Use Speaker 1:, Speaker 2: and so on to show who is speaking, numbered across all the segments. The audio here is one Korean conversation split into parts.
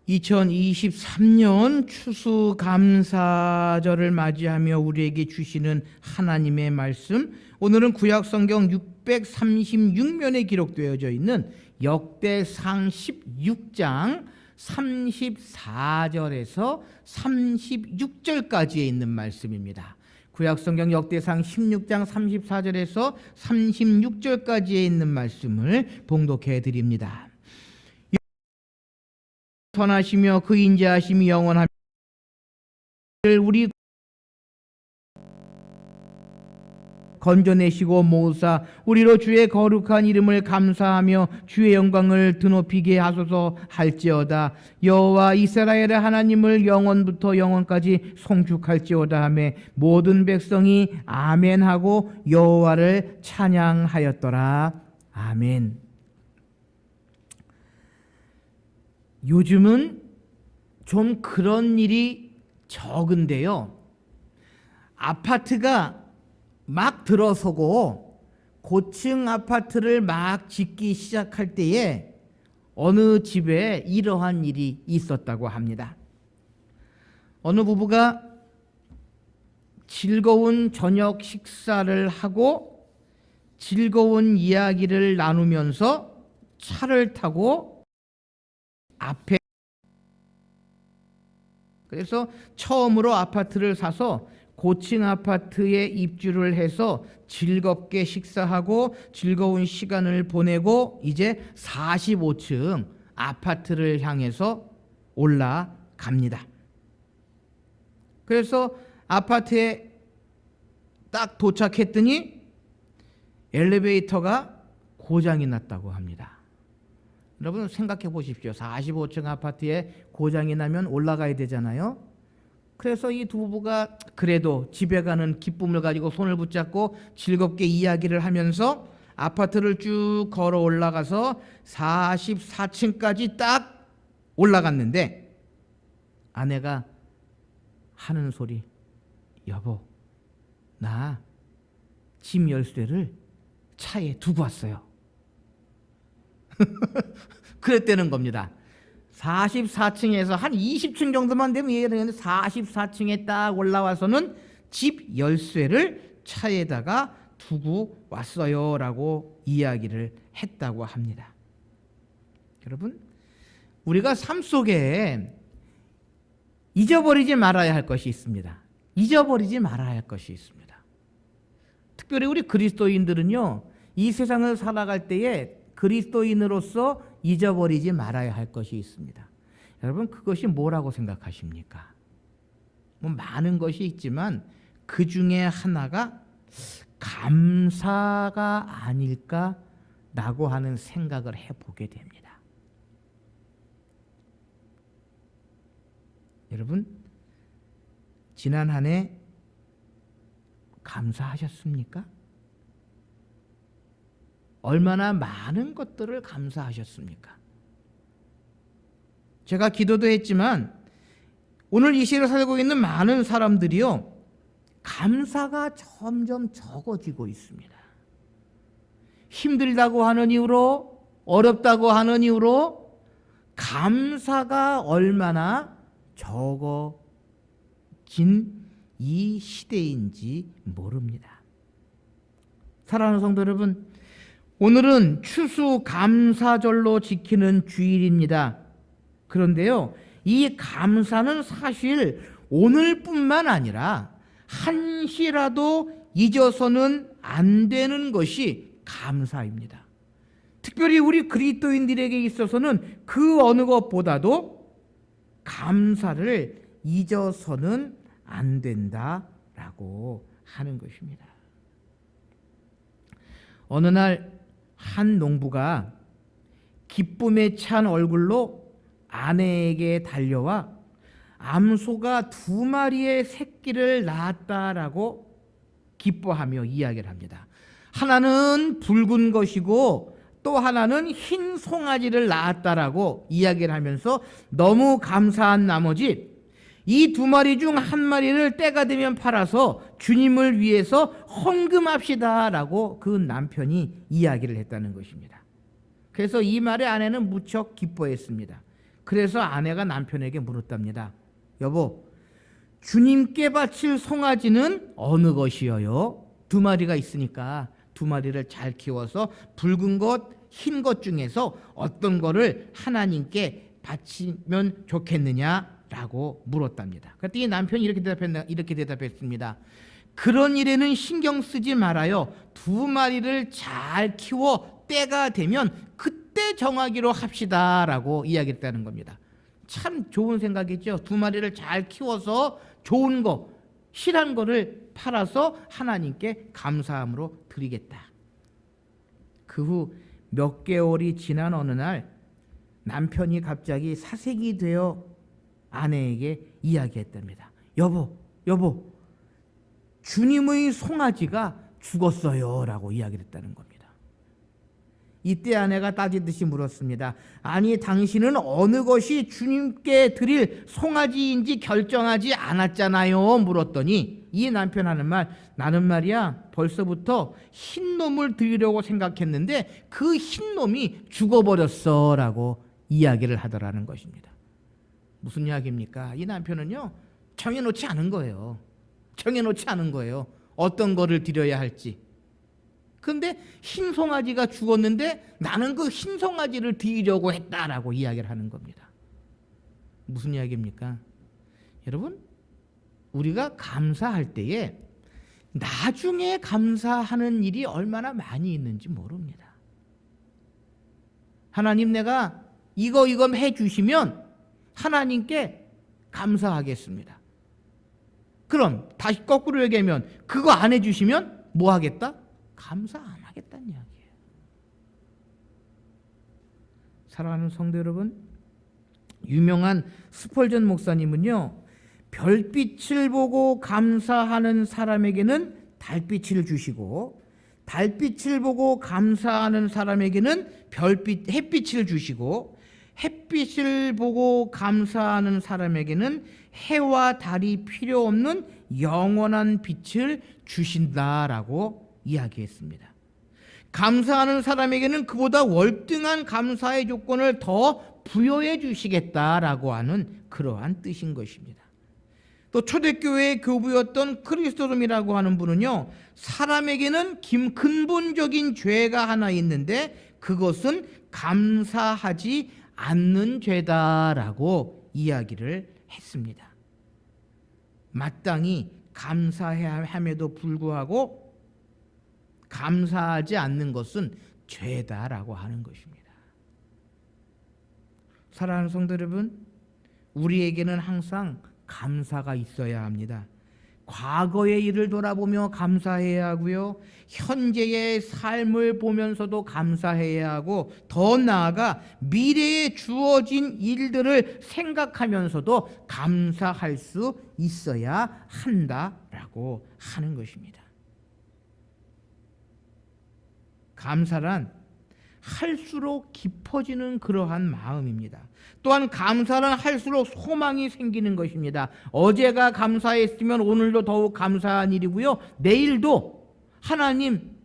Speaker 1: 2023년 추수감사절을 맞이하며 우리에게 주시는 하나님의 말씀, 오늘은 구약성경 636면에 기록되어져 있는 역대상 16장 34절에서 36절까지에 있는 말씀입니다. 구약성경 역대상 16장 34절에서 36절까지에 있는 말씀을 봉독해 드립니다. 선하시며 그 인자하심이 영원하며 우리 건져내시고 모으사 우리로 주의 거룩한 이름을 감사하며 주의 영광을 드높이게 하소서 할지어다. 여호와 이스라엘의 하나님을 영원부터 영원까지 송축할지어다 하며 모든 백성이 아멘하고 여호와를 찬양하였더라. 아멘. 요즘은 좀 그런 일이 적은데요. 아파트가 막 들어서고 고층 아파트를 막 짓기 시작할 때에 어느 집에 이러한 일이 있었다고 합니다. 어느 부부가 즐거운 저녁 식사를 하고 즐거운 이야기를 나누면서 차를 타고 앞에, 그래서 처음으로 아파트를 사서 고층 아파트에 입주를 해서 즐겁게 식사하고 즐거운 시간을 보내고 이제 45층 아파트를 향해서 올라갑니다. 그래서 아파트에 딱 도착했더니 엘리베이터가 고장이 났다고 합니다. 여러분 생각해 보십시오. 45층 아파트에 고장이 나면 올라가야 되잖아요. 그래서 이 두 부부가 그래도 집에 가는 기쁨을 가지고 손을 붙잡고 즐겁게 이야기를 하면서 아파트를 쭉 걸어 올라가서 44층까지 딱 올라갔는데 아내가 하는 소리, 여보, 나 집 열쇠를 차에 두고 왔어요. 그랬다는 겁니다. 44층에서 한 20층 정도만 되면 이해가 되는데 44층에 딱 올라와서는 집 열쇠를 차에다가 두고 왔어요 라고 이야기를 했다고 합니다. 여러분, 우리가 삶 속에 잊어버리지 말아야 할 것이 있습니다. 잊어버리지 말아야 할 것이 있습니다. 특별히 우리 그리스도인들은요, 이 세상을 살아갈 때에 그리스도인으로서 잊어버리지 말아야 할 것이 있습니다. 여러분, 그것이 뭐라고 생각하십니까? 뭐 많은 것이 있지만 그 중에 하나가 감사가 아닐까라고 하는 생각을 해보게 됩니다. 여러분, 지난 한 해 감사하셨습니까? 얼마나 많은 것들을 감사하셨습니까? 제가 기도도 했지만 오늘 이 시대를 살고 있는 많은 사람들이요, 감사가 점점 적어지고 있습니다. 힘들다고 하는 이유로, 어렵다고 하는 이유로 감사가 얼마나 적어진 이 시대인지 모릅니다. 사랑하는 성도 여러분, 오늘은 추수감사절로 지키는 주일입니다. 그런데요, 이 감사는 사실 오늘뿐만 아니라 한시라도 잊어서는 안 되는 것이 감사입니다. 특별히 우리 그리스도인들에게 있어서는 그 어느 것보다도 감사를 잊어서는 안 된다라고 하는 것입니다. 어느 날 한 농부가 기쁨에 찬 얼굴로 아내에게 달려와 암소가 2마리의 새끼를 낳았다라고 기뻐하며 이야기를 합니다. 하나는 붉은 것이고 또 하나는 흰 송아지를 낳았다라고 이야기를 하면서 너무 감사한 나머지 이 2마리 중 1마리를 때가 되면 팔아서 주님을 위해서 헌금합시다라고 그 남편이 이야기를 했다는 것입니다. 그래서 이 말에 아내는 무척 기뻐했습니다. 그래서 아내가 남편에게 물었답니다. 여보, 주님께 바칠 송아지는 어느 것이어요? 2마리가 있으니까 2마리를 잘 키워서 붉은 것, 흰 것 중에서 어떤 거를 하나님께 바치면 좋겠느냐라고 물었답니다. 그랬더니 남편이 이렇게 대답했습니다. 그런 일에는 신경 쓰지 말아요. 2마리를 잘 키워 때가 되면 그때 정하기로 합시다라고 이야기했다는 겁니다. 참 좋은 생각이죠. 2마리를 잘 키워서 좋은 거, 실한 거를 팔아서 하나님께 감사함으로 드리겠다. 그 후 몇 개월이 지난 어느 날 남편이 갑자기 사색이 되어 아내에게 이야기했답니다. 여보, 주님의 송아지가 죽었어요 라고 이야기를 했다는 겁니다. 이때 아내가 따지듯이 물었습니다. 아니, 당신은 어느 것이 주님께 드릴 송아지인지 결정하지 않았잖아요 물었더니 이 남편 하는 말, 나는 말이야 벌써부터 흰놈을 드리려고 생각했는데 그 흰놈이 죽어버렸어 라고 이야기를 하더라는 것입니다. 무슨 이야기입니까? 이 남편은요 정해놓지 않은 거예요. 어떤 거를 드려야 할지. 그런데 흰 송아지가 죽었는데 나는 그 흰 송아지를 드리려고 했다라고 이야기를 하는 겁니다. 무슨 이야기입니까? 여러분, 우리가 감사할 때에 나중에 감사하는 일이 얼마나 많이 있는지 모릅니다. 하나님, 내가 이거 해주시면 하나님께 감사하겠습니다. 그럼 다시 거꾸로 얘기하면 그거 안 해주시면 뭐 하겠다? 감사 안 하겠다는 이야기예요. 사랑하는 성도 여러분, 유명한 스펄전 목사님은요, 별빛을 보고 감사하는 사람에게는 달빛을 주시고 달빛을 보고 감사하는 사람에게는 햇빛을 주시고 햇빛을 보고 감사하는 사람에게는 해와 달이 필요 없는 영원한 빛을 주신다라고 이야기했습니다. 감사하는 사람에게는 그보다 월등한 감사의 조건을 더 부여해 주시겠다라고 하는 그러한 뜻인 것입니다. 또 초대교회의 교부였던 크리스토돔이라고 하는 분은요, 사람에게는 근본적인 죄가 하나 있는데 그것은 감사하지 않는 죄다라고 이야기를 했습니다. 마땅히 감사해야 함에도 불구하고 감사하지 않는 것은 죄다라고 하는 것입니다. 사랑하는 성도 여러분, 우리에게는 항상 감사가 있어야 합니다. 과거의 일을 돌아보며 감사해야 하고요, 현재의 삶을 보면서도 감사해야 하고, 더 나아가 미래에 주어진 일들을 생각하면서도 감사할 수 있어야 한다라고 하는 것입니다. 감사란 할수록 깊어지는 그러한 마음입니다. 또한 감사는 할수록 소망이 생기는 것입니다. 어제가 감사했으면 오늘도 더욱 감사한 일이고요, 내일도 하나님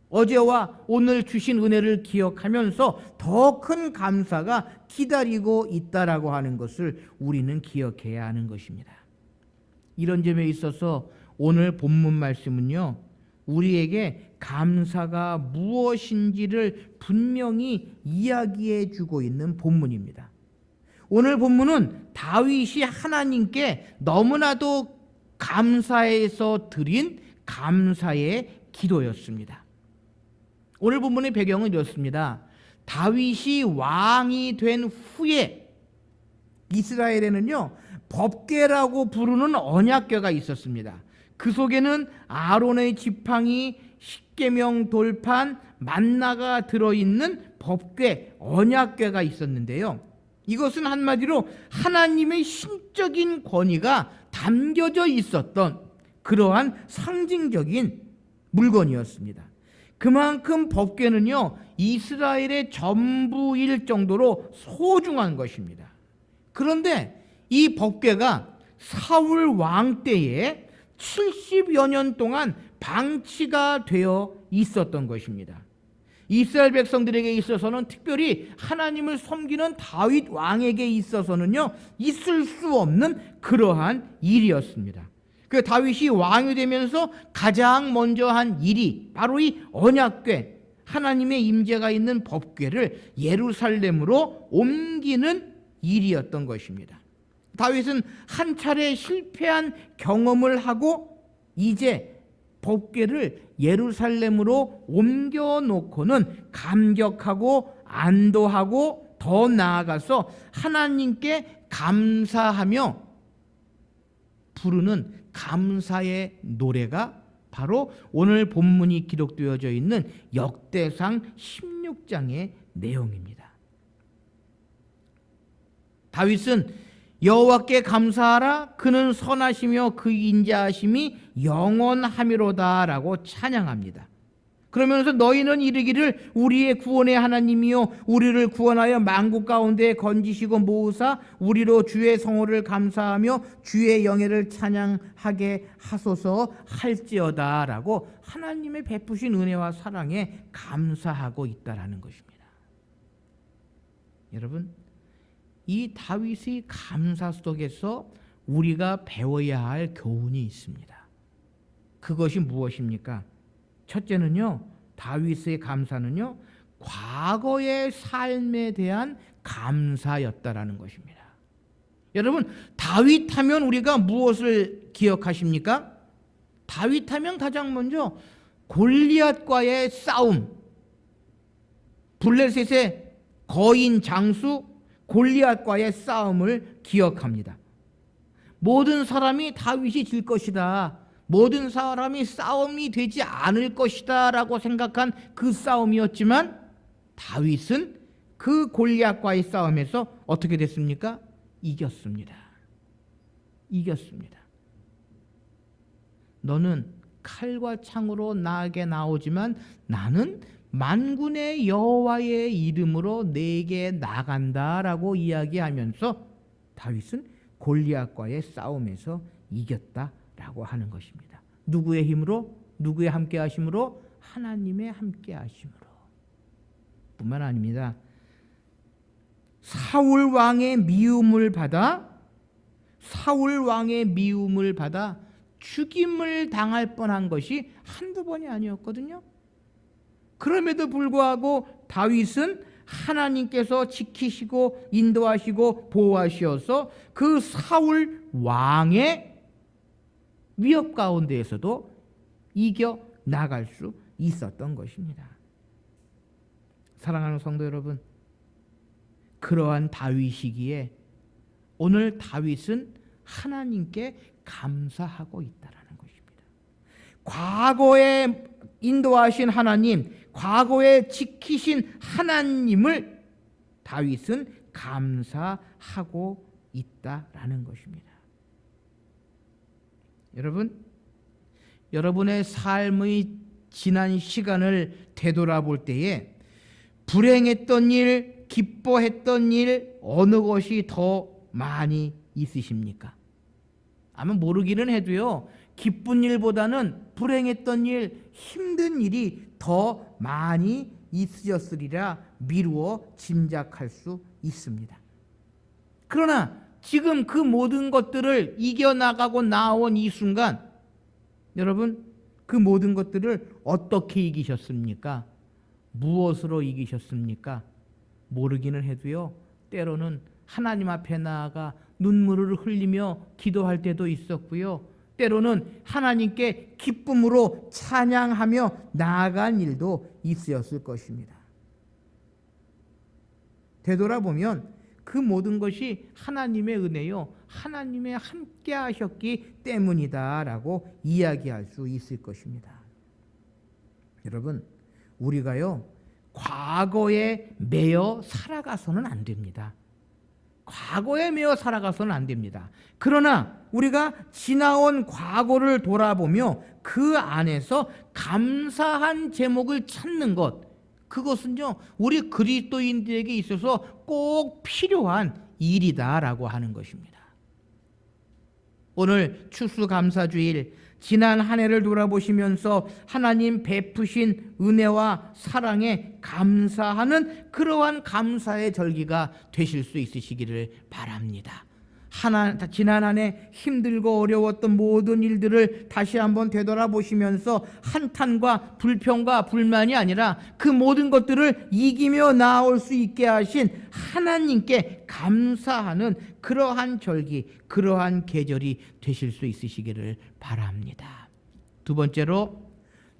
Speaker 1: 어제와 오늘 주신 은혜를 기억하면서 더 큰 감사가 기다리고 있다라고 하는 것을 우리는 기억해야 하는 것입니다. 이런 점에 있어서 오늘 본문 말씀은요, 우리에게 감사가 무엇인지를 분명히 이야기해 주고 있는 본문입니다. 오늘 본문은 다윗이 하나님께 너무나도 감사해서 드린 감사의 기도였습니다. 오늘 본문의 배경은 이렇습니다. 다윗이 왕이 된 후에 이스라엘에는요, 법궤라고 부르는 언약궤가 있었습니다. 그 속에는 아론의 지팡이, 십계명 돌판, 만나가 들어있는 법궤, 언약궤가 있었는데요, 이것은 한마디로 하나님의 신적인 권위가 담겨져 있었던 그러한 상징적인 물건이었습니다. 그만큼 법궤는요, 이스라엘의 전부일 정도로 소중한 것입니다. 그런데 이 법궤가 사울 왕 때에 70여 년 동안 방치가 되어 있었던 것입니다. 이스라엘 백성들에게 있어서는, 특별히 하나님을 섬기는 다윗 왕에게 있어서는요, 있을 수 없는 그러한 일이었습니다. 그 다윗이 왕이 되면서 가장 먼저 한 일이 바로 이 언약궤, 하나님의 임재가 있는 법궤를 예루살렘으로 옮기는 일이었던 것입니다. 다윗은 한 차례 실패한 경험을 하고 이제 법궤를 예루살렘으로 옮겨놓고는 감격하고 안도하고 더 나아가서 하나님께 감사하며 부르는 감사의 노래가 바로 오늘 본문이 기록되어져 있는 역대상 16장의 내용입니다. 다윗은 여호와께 감사하라, 그는 선하시며 그 인자하심이 영원하미로다라고 찬양합니다. 그러면서 너희는 이르기를 우리의 구원의 하나님이요 우리를 구원하여 만국 가운데 건지시고 모으사 우리로 주의 성호를 감사하며 주의 영예를 찬양하게 하소서 할지어다라고 하나님의 베푸신 은혜와 사랑에 감사하고 있다라는 것입니다. 여러분, 이 다윗의 감사 속에서 우리가 배워야 할 교훈이 있습니다. 그것이 무엇입니까? 첫째는요, 다윗의 감사는요, 과거의 삶에 대한 감사였다라는 것입니다. 여러분, 다윗 하면 우리가 무엇을 기억하십니까? 다윗 하면 가장 먼저 골리앗과의 싸움, 블레셋의 거인 장수 골리앗과의 싸움을 기억합니다. 모든 사람이 다윗이 질 것이다, 모든 사람이 싸움이 되지 않을 것이다 라고 생각한 그 싸움이었지만 다윗은 그 골리앗과의 싸움에서 어떻게 됐습니까? 이겼습니다. 이겼습니다. 너는 칼과 창으로 나에게 나오지만 나는 만군의 여호와의 이름으로 내게 나간다라고 이야기하면서 다윗은 골리앗과의 싸움에서 이겼다라고 하는 것입니다. 누구의 힘으로? 누구의 함께하심으로? 하나님의 함께하심으로. 뿐만 아닙니다. 사울 왕의 미움을 받아 죽임을 당할 뻔한 것이 한두 번이 아니었거든요. 그럼에도 불구하고 다윗은 하나님께서 지키시고 인도하시고 보호하셔서 그 사울 왕의 위협 가운데에서도 이겨 나갈 수 있었던 것입니다. 사랑하는 성도 여러분, 그러한 다윗이기에 오늘 다윗은 하나님께 감사하고 있다라는 것입니다. 과거에 인도하신 하나님, 과거에 지키신 하나님을 다윗은 감사하고 있다라는 것입니다. 여러분, 여러분의 삶의 지난 시간을 되돌아볼 때에 불행했던 일, 기뻐했던 일, 어느 것이 더 많이 있으십니까? 아마 모르기는 해도요, 기쁜 일보다는 불행했던 일, 힘든 일이 더 많이 있으셨으리라 미루어 짐작할 수 있습니다. 그러나 지금 그 모든 것들을 이겨나가고 나온 이 순간, 여러분, 그 모든 것들을 어떻게 이기셨습니까? 무엇으로 이기셨습니까? 모르기는 해도요, 때로는 하나님 앞에 나아가 눈물을 흘리며 기도할 때도 있었고요, 때로는 하나님께 기쁨으로 찬양하며 나아간 일도 있었을 것입니다. 되돌아보면 그 모든 것이 하나님의 은혜요, 하나님의 함께 하셨기 때문이다라고 이야기할 수 있을 것입니다. 여러분, 우리가요, 과거에 매여 살아가서는 안 됩니다. 과거에 매여 살아가서는 안 됩니다. 그러나 우리가 지나온 과거를 돌아보며 그 안에서 감사한 제목을 찾는 것, 그것은요, 우리 그리스도인들에게 있어서 꼭 필요한 일이다라고 하는 것입니다. 오늘 추수감사주일, 지난 한 해를 돌아보시면서 하나님 베푸신 은혜와 사랑에 감사하는 그러한 감사의 절기가 되실 수 있으시기를 바랍니다. 지난 한 해 힘들고 어려웠던 모든 일들을 다시 한번 되돌아보시면서 한탄과 불평과 불만이 아니라 그 모든 것들을 이기며 나아올 수 있게 하신 하나님께 감사하는 그러한 절기, 그러한 계절이 되실 수 있으시기를 바랍니다. 두 번째로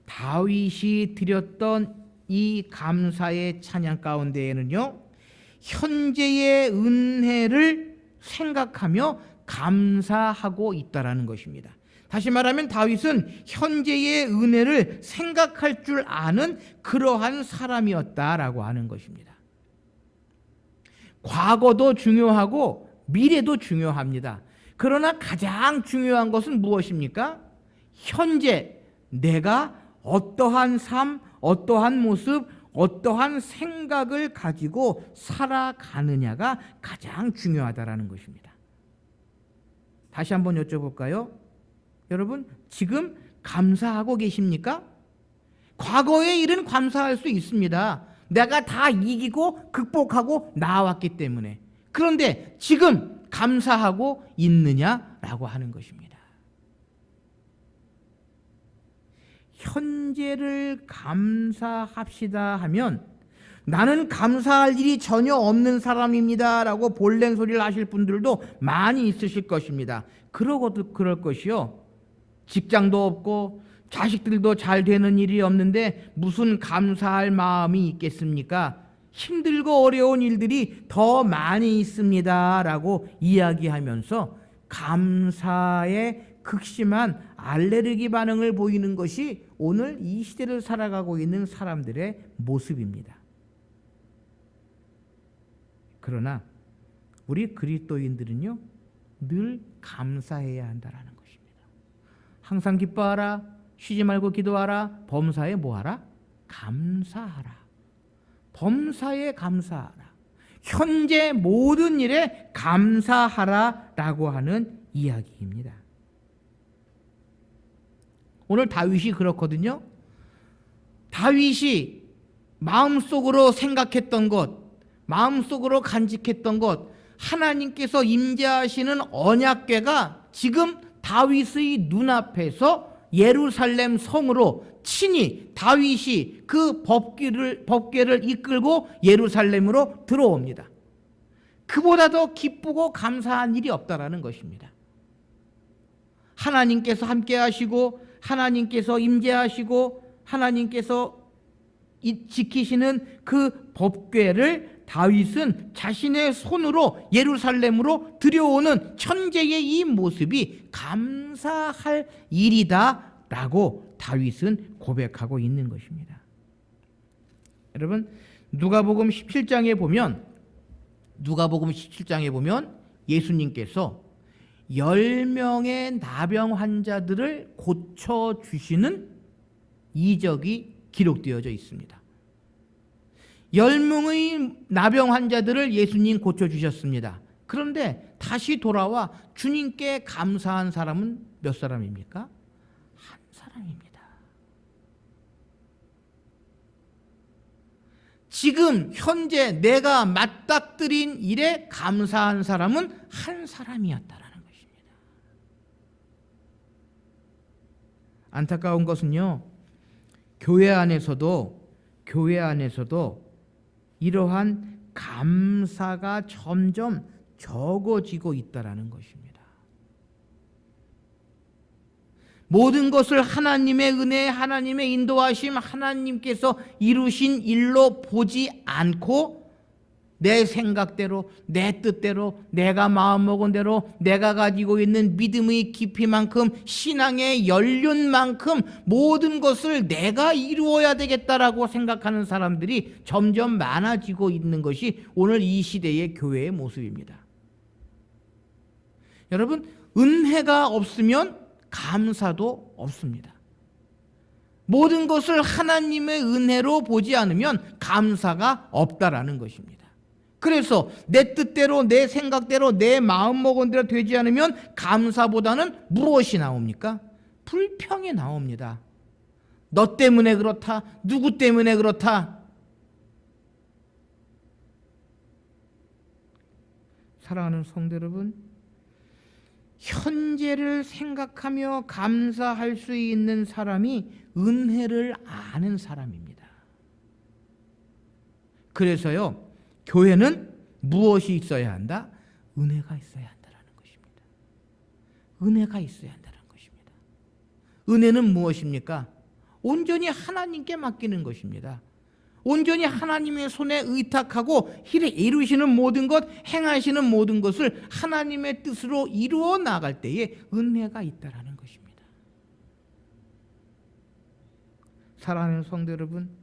Speaker 1: 다윗이 드렸던 이 감사의 찬양 가운데에는요, 현재의 은혜를 생각하며 감사하고 있다라는 것입니다. 다시 말하면 다윗은 현재의 은혜를 생각할 줄 아는 그러한 사람이었다라고 하는 것입니다. 과거도 중요하고 미래도 중요합니다. 그러나 가장 중요한 것은 무엇입니까? 현재 내가 어떠한 삶, 어떠한 모습, 어떠한 생각을 가지고 살아가느냐가 가장 중요하다라는 것입니다. 다시 한번 여쭤볼까요? 여러분, 지금 감사하고 계십니까? 과거의 일은 감사할 수 있습니다. 내가 다 이기고 극복하고 나아왔기 때문에. 그런데 지금 감사하고 있느냐라고 하는 것입니다. 현재를 감사합시다 하면 나는 감사할 일이 전혀 없는 사람입니다 라고 볼멘 소리를 하실 분들도 많이 있으실 것입니다. 그럴 것이요, 직장도 없고 자식들도 잘 되는 일이 없는데 무슨 감사할 마음이 있겠습니까? 힘들고 어려운 일들이 더 많이 있습니다 라고 이야기하면서 감사에 극심한 알레르기 반응을 보이는 것이 오늘 이 시대를 살아가고 있는 사람들의 모습입니다. 그러나 우리 그리스도인들은요, 늘 감사해야 한다라는 것입니다. 항상 기뻐하라, 쉬지 말고 기도하라, 범사에 뭐하라? 감사하라. 범사에 감사하라. 현재 모든 일에 감사하라라고 하는 이야기입니다. 오늘 다윗이 그렇거든요. 다윗이 마음속으로 생각했던 것, 마음속으로 간직했던 것, 하나님께서 임재하시는 언약궤가 지금 다윗의 눈앞에서 예루살렘 성으로 친히 다윗이 그 법궤를 이끌고 예루살렘으로 들어옵니다. 그보다 더 기쁘고 감사한 일이 없다라는 것입니다. 하나님께서 함께 하시고 하나님께서 임재하시고 하나님께서 지키시는 그 법궤를 다윗은 자신의 손으로 예루살렘으로 들여오는 천재의 이 모습이 감사할 일이다라고 다윗은 고백하고 있는 것입니다. 여러분, 누가복음 17장에 보면 예수님께서 10명의 나병 환자들을 고쳐주시는 이적이 기록되어져 있습니다. 10명의 나병 환자들을 예수님 고쳐주셨습니다. 그런데 다시 돌아와 주님께 감사한 사람은 몇 사람입니까? 한 사람입니다. 지금 현재 내가 맞닥뜨린 일에 감사한 사람은 한 사람이었다라는 것입니다. 안타까운 것은요, 교회 안에서도 이러한 감사가 점점 적어지고 있다라는 것입니다. 모든 것을 하나님의 은혜, 하나님의 인도하심, 하나님께서 이루신 일로 보지 않고 내 생각대로, 내 뜻대로, 내가 마음먹은 대로, 내가 가지고 있는 믿음의 깊이만큼, 신앙의 연륜만큼 모든 것을 내가 이루어야 되겠다라고 생각하는 사람들이 점점 많아지고 있는 것이 오늘 이 시대의 교회의 모습입니다. 여러분, 은혜가 없으면 감사도 없습니다. 모든 것을 하나님의 은혜로 보지 않으면 감사가 없다라는 것입니다. 그래서 내 뜻대로, 내 생각대로, 내 마음먹은 대로 되지 않으면 감사보다는 무엇이 나옵니까? 불평이 나옵니다. 너 때문에 그렇다. 누구 때문에 그렇다. 사랑하는 성도 여러분, 현재를 생각하며 감사할 수 있는 사람이 은혜를 아는 사람입니다. 그래서요, 교회는 무엇이 있어야 한다? 은혜가 있어야 한다는 것입니다. 은혜가 있어야 한다는 것입니다. 은혜는 무엇입니까? 온전히 하나님께 맡기는 것입니다. 온전히 하나님의 손에 의탁하고 이루시는 모든 것, 행하시는 모든 것을 하나님의 뜻으로 이루어 나갈 때에 은혜가 있다라는 것입니다. 사랑하는 성도 여러분,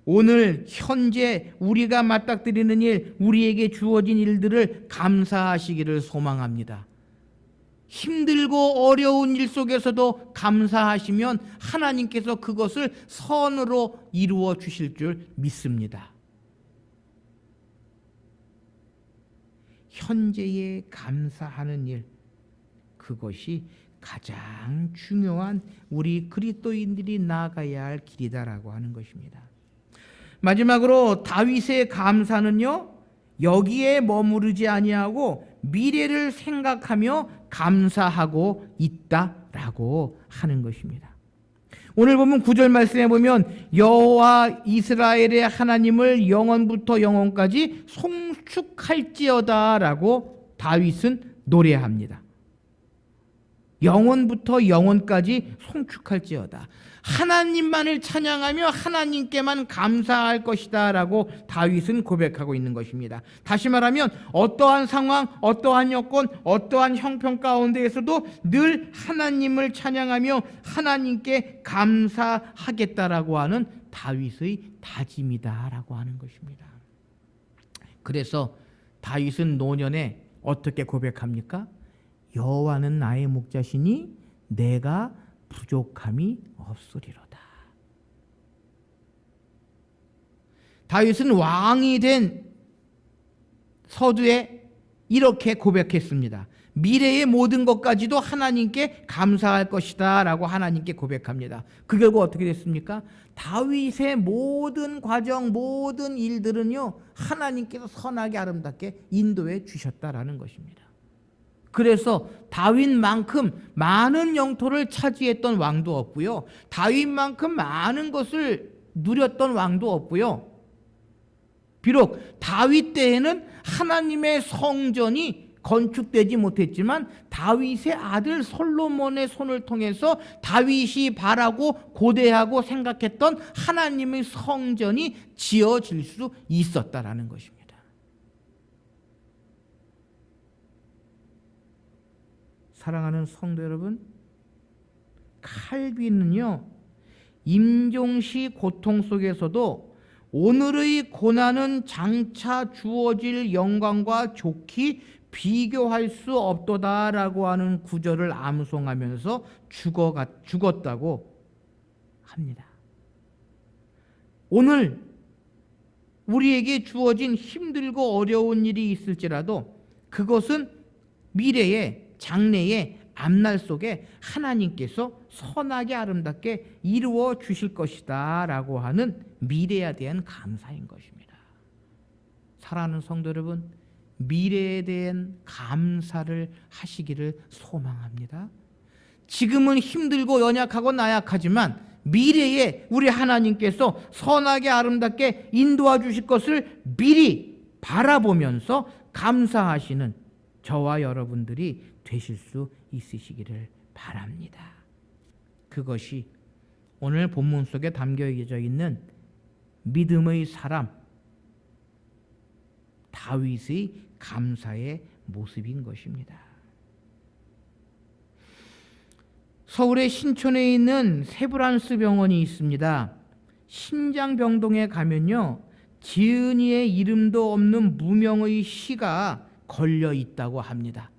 Speaker 1: 오늘 현재 우리가 맞닥뜨리는 일, 우리에게 주어진 일들을 감사하시기를 소망합니다. 힘들고 어려운 일 속에서도 감사하시면 하나님께서 그것을 선으로 이루어 주실 줄 믿습니다. 현재에 감사하는 일, 그것이 가장 중요한 우리 그리스도인들이 나아가야 할 길이다라고 하는 것입니다. 마지막으로 다윗의 감사는요, 여기에 머무르지 아니하고 미래를 생각하며 감사하고 있다라고 하는 것입니다. 오늘 보면 9절 말씀에 보면 여호와 이스라엘의 하나님을 영원부터 영원까지 송축할지어다라고 다윗은 노래합니다. 영원부터 영원까지 송축할지어다. 하나님만을 찬양하며 하나님께만 감사할 것이다 라고 다윗은 고백하고 있는 것입니다. 다시 말하면 어떠한 상황, 어떠한 여건, 어떠한 형편 가운데에서도 늘 하나님을 찬양하며 하나님께 감사하겠다라고 하는 다윗의 다짐이다 라고 하는 것입니다. 그래서 다윗은 노년에 어떻게 고백합니까? 여호와는 나의 목자시니 내가 부족함이 없으리로다. 다윗은 왕이 된 서두에 이렇게 고백했습니다. 미래의 모든 것까지도 하나님께 감사할 것이다 라고 하나님께 고백합니다. 그 결과 어떻게 됐습니까? 다윗의 모든 과정, 모든 일들은요, 하나님께서 선하게 아름답게 인도해 주셨다라는 것입니다. 그래서 다윗만큼 많은 영토를 차지했던 왕도 없고요, 다윗만큼 많은 것을 누렸던 왕도 없고요, 비록 다윗 때에는 하나님의 성전이 건축되지 못했지만 다윗의 아들 솔로몬의 손을 통해서 다윗이 바라고 고대하고 생각했던 하나님의 성전이 지어질 수 있었다라는 것입니다. 사랑하는 성도 여러분, 칼빈은요, 임종시 고통 속에서도 오늘의 고난은 장차 주어질 영광과 좋기 비교할 수 없도다라고 하는 구절을 암송하면서 죽었다고 합니다. 오늘 우리에게 주어진 힘들고 어려운 일이 있을지라도 그것은 미래에, 장래의 앞날 속에 하나님께서 선하게 아름답게 이루어 주실 것이다 라고 하는 미래에 대한 감사인 것입니다. 사랑하는 성도 여러분, 미래에 대한 감사를 하시기를 소망합니다. 지금은 힘들고 연약하고 나약하지만 미래에 우리 하나님께서 선하게 아름답게 인도해 주실 것을 미리 바라보면서 감사하시는 저와 여러분들이 되실 수 있으시기를 바랍니다. 그것이 오늘 본문 속에 담겨져 있는 믿음의 사람 다윗의 감사의 모습인 것입니다. 서울의 신촌에 있는 세브란스 병원이 있습니다. 신장병동에 가면요, 지은이의 이름도 없는 무명의 시가 걸려 있다고 합니다.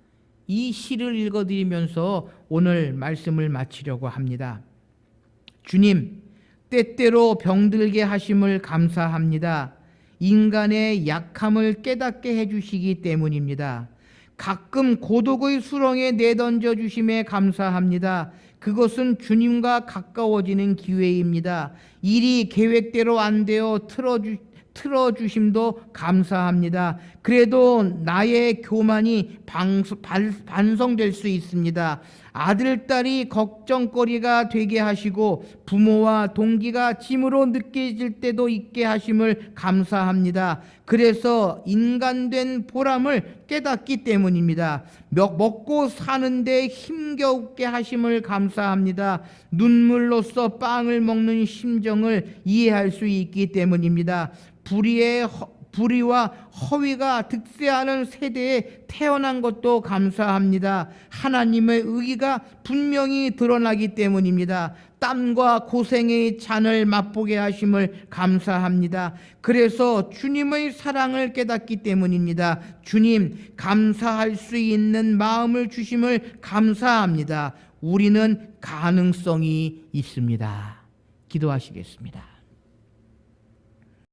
Speaker 1: 이 시를 읽어드리면서 오늘 말씀을 마치려고 합니다. 주님, 때때로 병들게 하심을 감사합니다. 인간의 약함을 깨닫게 해주시기 때문입니다. 가끔 고독의 수렁에 내던져 주심에 감사합니다. 그것은 주님과 가까워지는 기회입니다. 일이 계획대로 안 되어 틀어주심도 감사합니다. 그래도 나의 교만이 반성될 수 있습니다. 아들, 딸이 걱정거리가 되게 하시고 부모와 동기가 짐으로 느껴질 때도 있게 하심을 감사합니다. 그래서 인간된 보람을 깨닫기 때문입니다. 먹고 사는데 힘겹게 하심을 감사합니다. 눈물로써 빵을 먹는 심정을 이해할 수 있기 때문입니다. 불의와 허위가 득세하는 세대에 태어난 것도 감사합니다. 하나님의 의의가 분명히 드러나기 때문입니다. 땀과 고생의 잔을 맛보게 하심을 감사합니다. 그래서 주님의 사랑을 깨닫기 때문입니다. 주님, 감사할 수 있는 마음을 주심을 감사합니다. 우리는 가능성이 있습니다. 기도하시겠습니다.